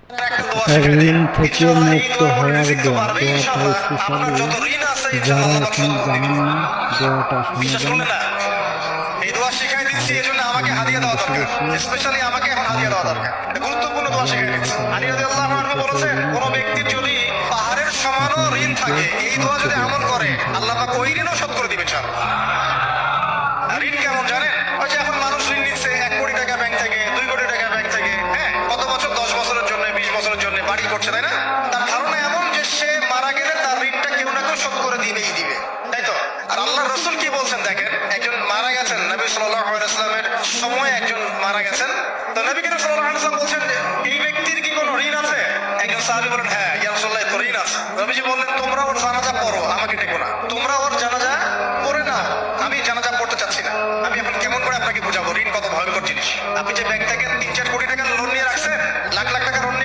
ঋণ থেকে মুক্ত হওয়ার দোয়া। দোয়াটা স্পেশালি যারা এখন জানেন না দোয়াটা শুনবেন। এই দোয়া শিখাই দিচ্ছি, এজন্য আমাকে হাদিয়া দেওয়া দরকার, স্পেশালি আমাকে এখন হাদিয়া দেওয়া দরকার। এটা গুরুত্বপূর্ণ দোয়া শিখাই দিচ্ছি। আলী রাদিয়াল্লাহু আনহু বলেছেন, কোন ব্যক্তির যদি পাহাড়ের সমানও ঋণ থাকে, এই দোয়া যদি আমল করে, আল্লাহ পাক ওই ঋণও শোধ করে দিবেন ইনশাআল্লাহ। ঋণ কেমন জানেন? ওই যে এখন মানুষ ঋণ নিচ্ছে 1 কোটি টাকা ব্যাংক থেকে, 2 কোটি টাকা ব্যাংক থেকে, হ্যাঁ, কত বছর, 10 বছরের জন্য, 20 বছরের জন্য বাড়ি করছে, তাই না? তার ধারণা এমন যে সে মারা গেলে তার ঋণটা কেউ না কেউ শোধ করে দিবেই দিবে, তাই তো? আর আল্লাহর রাসূল কি বলছেন দেখেন, একজন মারা গেছেন, নবী সাল্লাল্লাহু আলাইহি ওয়াসাল্লামের সময় একজন মারা গেছেন। তো নবী করিম সাল্লাল্লাহু আলাইহি ওয়াসাল্লাম বলছেন, এই ব্যক্তির কি কোনো ঋণ আছে? একজন সাহাবী বলেন, হ্যাঁ ইয়া রাসূলুল্লাহ, তো ঋণ আছে। নবীজি বললেন, তোমরা ওর জানাজা